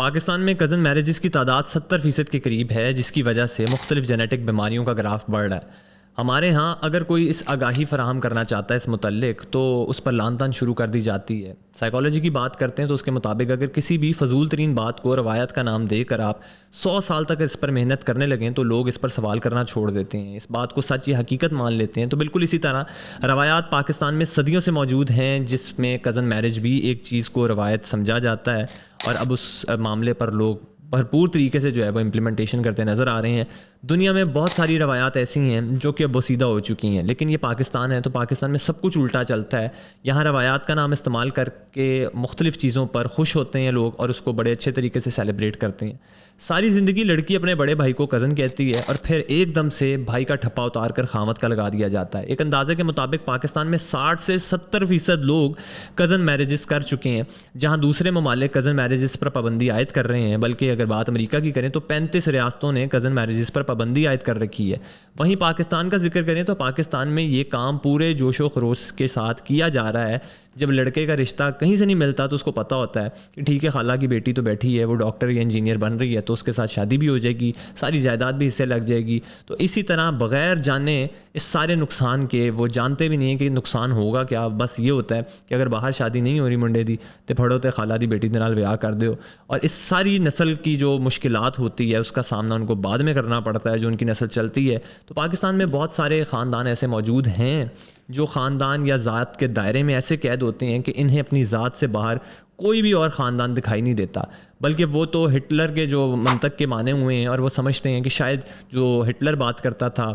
پاکستان میں cousin marriages کی تعداد 70% کے قریب ہے، جس کی وجہ سے مختلف جینیٹک بیماریوں کا گراف بڑھ رہا ہے۔ ہمارے ہاں اگر کوئی اس آگاہی فراہم کرنا چاہتا ہے اس متعلق تو اس پر لان تان شروع کر دی جاتی ہے۔ سائیکالوجی کی بات کرتے ہیں تو اس کے مطابق اگر کسی بھی فضول ترین بات کو روایت کا نام دے کر آپ 100 سال تک اس پر محنت کرنے لگیں تو لوگ اس پر سوال کرنا چھوڑ دیتے ہیں، اس بات کو سچ یا حقیقت مان لیتے ہیں۔ تو بالکل اسی طرح روایات پاکستان میں صدیوں سے موجود ہیں، جس میں کزن میرج بھی ایک چیز کو روایت سمجھا جاتا ہے، اور اب اس معاملے پر لوگ بھرپور طریقے سے جو ہے وہ امپلیمنٹیشن کرتے نظر آ رہے ہیں۔ دنیا میں بہت ساری روایات ایسی ہیں جو کہ بوسیدہ ہو چکی ہیں، لیکن یہ پاکستان ہے تو پاکستان میں سب کچھ الٹا چلتا ہے۔ یہاں روایات کا نام استعمال کر کے مختلف چیزوں پر خوش ہوتے ہیں لوگ اور اس کو بڑے اچھے طریقے سے سیلیبریٹ کرتے ہیں۔ ساری زندگی لڑکی اپنے بڑے بھائی کو کزن کہتی ہے اور پھر ایک دم سے بھائی کا ٹھپا اتار کر خامد کا لگا دیا جاتا ہے۔ ایک اندازے کے مطابق پاکستان میں 60 سے 70% لوگ کزن میرجز کر چکے ہیں، جہاں دوسرے ممالک کزن میرجز پر پابندی عائد کر رہے ہیں، بلکہ اگر بات امریکہ کی کریں تو 35 ریاستوں نے کزن میرجز پر پابندی عائد کر رکھی ہے۔ وہیں پاکستان کا ذکر کریں تو پاکستان میں یہ کام پورے جوش و خروش کے ساتھ کیا جا رہا ہے۔ جب لڑکے کا رشتہ کہیں سے نہیں ملتا تو اس کو پتہ ہوتا ہے کہ ٹھیک ہے، خالہ کی بیٹی تو بیٹھی ہے، وہ ڈاکٹر یا انجینئر بن رہی ہے تو اس کے ساتھ شادی بھی ہو جائے گی، ساری جائیداد بھی حصے لگ جائے گی۔ تو اسی طرح بغیر جانے اس سارے نقصان کے، وہ جانتے بھی نہیں ہیں کہ نقصان ہوگا کیا، بس یہ ہوتا ہے کہ اگر باہر شادی نہیں ہو رہی منڈے دی تے پھڑو تے خالہ دی بیٹی دے نال بیاہ کر دیو، اور اس ساری نسل کی جو مشکلات ہوتی ہے اس کا سامنا ان کو بعد میں کرنا پڑتا ہے جو ان کی نسل چلتی ہے۔ تو پاکستان میں بہت سارے خاندان ایسے موجود ہیں جو خاندان یا ذات کے دائرے میں ایسے قید ہوتے ہیں کہ انہیں اپنی ذات سے باہر کوئی بھی اور خاندان دکھائی نہیں دیتا، بلکہ وہ تو ہٹلر کے جو منطق کے مانے ہوئے ہیں اور وہ سمجھتے ہیں کہ شاید جو ہٹلر بات کرتا تھا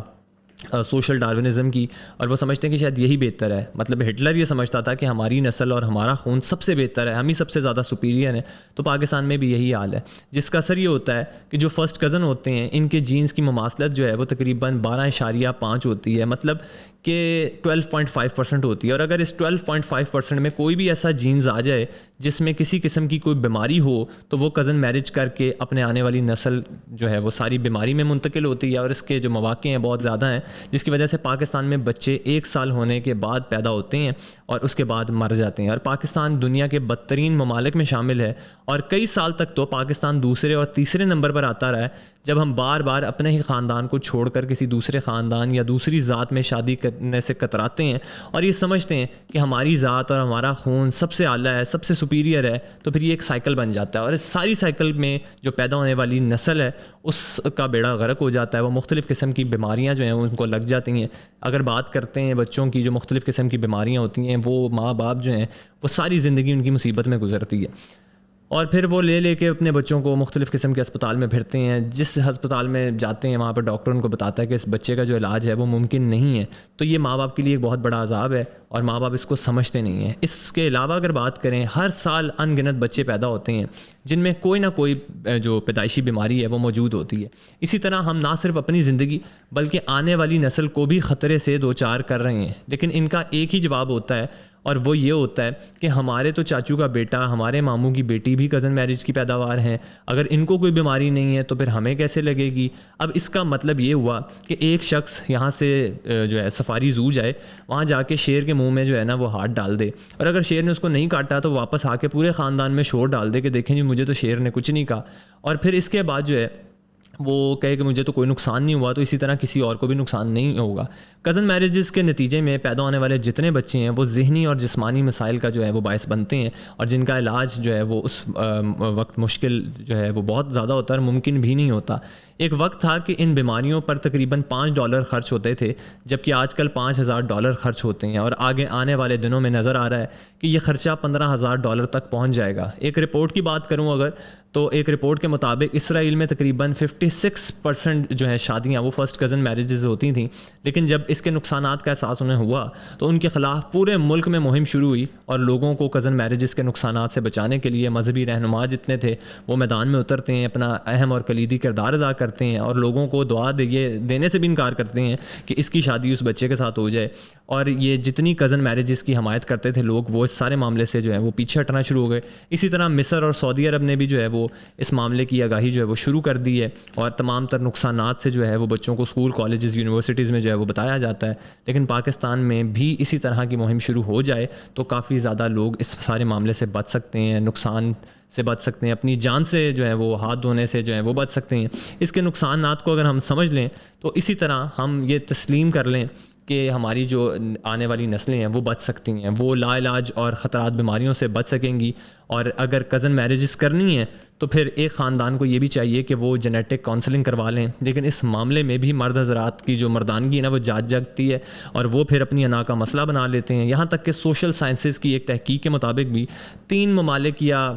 سوشل ڈارونزم کی، اور وہ سمجھتے ہیں کہ شاید یہی بہتر ہے۔ مطلب ہٹلر یہ سمجھتا تھا کہ ہماری نسل اور ہمارا خون سب سے بہتر ہے، ہم ہی سب سے زیادہ سپیریئر ہیں۔ تو پاکستان میں بھی یہی حال ہے، جس کا اثر یہ ہوتا ہے کہ جو فرسٹ کزن ہوتے ہیں ان کے جینز کی مماثلت جو ہے وہ تقریباً 12.5 ہوتی ہے، مطلب کہ 12.5% ہوتی ہے۔ اور اگر اس 12.5% میں کوئی بھی ایسا جینز آ جائے جس میں کسی قسم کی کوئی بیماری ہو تو وہ کزن میرج کر کے اپنے آنے والی نسل جو ہے وہ ساری بیماری میں منتقل ہوتی ہے، اور اس کے جو مواقع ہیں بہت زیادہ ہیں، جس کی وجہ سے پاکستان میں بچے 1 سال ہونے کے بعد پیدا ہوتے ہیں اور اس کے بعد مر جاتے ہیں، اور پاکستان دنیا کے بدترین ممالک میں شامل ہے۔ اور کئی سال تک تو پاکستان دوسرے اور تیسرے نمبر پر آتا رہا ہے، جب ہم بار بار اپنے ہی خاندان کو چھوڑ کر کسی دوسرے خاندان یا دوسری ذات میں شادی کرنے سے کتراتے ہیں اور یہ سمجھتے ہیں کہ ہماری ذات اور ہمارا خون سب سے اعلیٰ ہے، سب سے سپیریئر ہے۔ تو پھر یہ ایک سائیکل بن جاتا ہے، اور اس ساری سائیکل میں جو پیدا ہونے والی نسل ہے اس کا بیڑا غرق ہو جاتا ہے۔ وہ مختلف قسم کی بیماریاں جو ہیں ان کو لگ جاتی ہیں۔ اگر بات کرتے ہیں بچوں کی جو مختلف قسم کی بیماریاں ہوتی ہیں، وہ ماں باپ جو ہیں وہ ساری زندگی ان کی مصیبت میں گزرتی ہے، اور پھر وہ لے کے اپنے بچوں کو مختلف قسم کے اسپتال میں پھرتے ہیں۔ جس ہسپتال میں جاتے ہیں وہاں پر ڈاکٹر ان کو بتاتا ہے کہ اس بچے کا جو علاج ہے وہ ممکن نہیں ہے۔ تو یہ ماں باپ کے لیے ایک بہت بڑا عذاب ہے، اور ماں باپ اس کو سمجھتے نہیں ہیں۔ اس کے علاوہ اگر بات کریں، ہر سال ان گنت بچے پیدا ہوتے ہیں جن میں کوئی نہ کوئی جو پیدائشی بیماری ہے وہ موجود ہوتی ہے۔ اسی طرح ہم نہ صرف اپنی زندگی بلکہ آنے والی نسل کو بھی خطرے سے دوچار کر رہے ہیں، لیکن ان کا ایک ہی جواب ہوتا ہے، اور وہ یہ ہوتا ہے کہ ہمارے تو چاچو کا بیٹا، ہمارے ماموں کی بیٹی بھی کزن میرج کی پیداوار ہیں، اگر ان کو کوئی بیماری نہیں ہے تو پھر ہمیں کیسے لگے گی۔ اب اس کا مطلب یہ ہوا کہ ایک شخص یہاں سے جو ہے سفاری زو جائے، وہاں جا کے شیر کے منہ میں جو ہے نا وہ ہاتھ ڈال دے، اور اگر شیر نے اس کو نہیں کاٹا تو واپس آ کے پورے خاندان میں شور ڈال دے کہ دیکھیں جی مجھے تو شیر نے کچھ نہیں کہا، اور پھر اس کے بعد جو ہے وہ کہے کہ مجھے تو کوئی نقصان نہیں ہوا، تو اسی طرح کسی اور کو بھی نقصان نہیں ہوگا۔ کزن میرجز کے نتیجے میں پیدا ہونے والے جتنے بچے ہیں وہ ذہنی اور جسمانی مسائل کا جو ہے وہ باعث بنتے ہیں، اور جن کا علاج جو ہے وہ اس وقت مشکل جو ہے وہ بہت زیادہ ہوتا ہے اور ممکن بھی نہیں ہوتا۔ ایک وقت تھا کہ ان بیماریوں پر تقریباً $5 خرچ ہوتے تھے، جبکہ آج کل $5000 خرچ ہوتے ہیں، اور آگے آنے والے دنوں میں نظر آ رہا ہے کہ یہ خرچہ $15000 تک پہنچ جائے گا۔ ایک رپورٹ کی بات کروں اگر، تو ایک رپورٹ کے مطابق اسرائیل میں تقریباً 56% جو ہے شادیاں وہ فرسٹ کزن میرجز ہوتی تھیں، لیکن جب اس کے نقصانات کا احساس انہیں ہوا تو ان کے خلاف پورے ملک میں مہم شروع ہوئی، اور لوگوں کو کزن میرجز کے نقصانات سے بچانے کے لیے مذہبی رہنما جتنے تھے وہ میدان میں اترتے ہیں، اپنا اہم اور کلیدی کردار ادا کرتے ہیں، اور لوگوں کو دعا دینے سے بھی انکار کرتے ہیں کہ اس کی شادی اس بچے کے ساتھ ہو جائے۔ اور یہ جتنی کزن میرجز کی حمایت کرتے تھے لوگ، وہ اس سارے معاملے سے جو ہے وہ پیچھے ہٹنا شروع ہو گئے۔ اسی طرح مصر اور سعودی عرب نے بھی جو ہے وہ وہ اس معاملے کی آگاہی جو ہے وہ شروع کر دی ہے، اور تمام تر نقصانات سے جو ہے وہ بچوں کو اسکول کالجز یونیورسٹیز میں جو ہے وہ بتایا جاتا ہے. لیکن پاکستان میں بھی اسی طرح کی مہم شروع ہو جائے تو کافی زیادہ لوگ اس سارے معاملے سے بچ سکتے ہیں، نقصان سے بچ سکتے ہیں، اپنی جان سے جو ہے وہ ہاتھ دھونے سے جو ہے وہ بچ سکتے ہیں. اس کے نقصانات کو اگر ہم سمجھ لیں تو اسی طرح ہم یہ تسلیم کر لیں کہ ہماری جو آنے والی نسلیں ہیں وہ بچ سکتی ہیں، وہ لا علاج اور خطرات بیماریوں سے بچ سکیں گی. اور اگر کزن میرجز کرنی ہے تو پھر ایک خاندان کو یہ بھی چاہیے کہ وہ جینیٹک کاؤنسلنگ کروا لیں. لیکن اس معاملے میں بھی مرد حضرات کی جو مردانگی ہے نا وہ جاگتی ہے، اور وہ پھر اپنی انا کا مسئلہ بنا لیتے ہیں. یہاں تک کہ سوشل سائنسز کی ایک تحقیق کے مطابق بھی 3 ممالک یا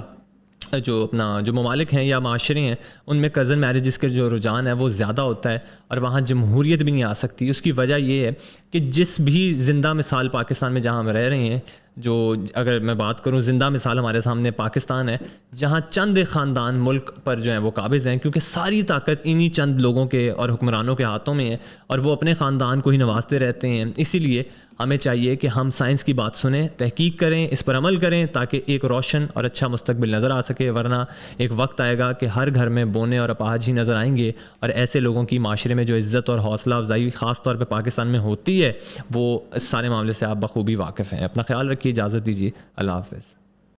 جو ممالک ہیں یا معاشرے ہیں ان میں کزن میرجز کے جو رجحان ہے وہ زیادہ ہوتا ہے، اور وہاں جمہوریت بھی نہیں آ سکتی. اس کی وجہ یہ ہے کہ جس بھی زندہ مثال پاکستان میں جہاں ہم رہ رہے ہیں، جو اگر میں بات کروں زندہ مثال ہمارے سامنے پاکستان ہے، جہاں چند خاندان ملک پر جو ہیں وہ قابض ہیں، کیونکہ ساری طاقت انہی چند لوگوں کے اور حکمرانوں کے ہاتھوں میں ہے، اور وہ اپنے خاندان کو ہی نوازتے رہتے ہیں. اسی لیے ہمیں چاہیے کہ ہم سائنس کی بات سنیں، تحقیق کریں، اس پر عمل کریں تاکہ ایک روشن اور اچھا مستقبل نظر آ سکے. ورنہ ایک وقت آئے گا کہ ہر گھر میں بونے اور اپاہج ہی نظر آئیں گے، اور ایسے لوگوں کی معاشرے میں جو عزت اور حوصلہ افزائی خاص طور پہ پاکستان میں ہوتی ہے وہ اس سارے معاملے سے آپ بخوبی واقف ہیں. اپنا خیال رکھیے، اجازت دیجیے، اللہ حافظ.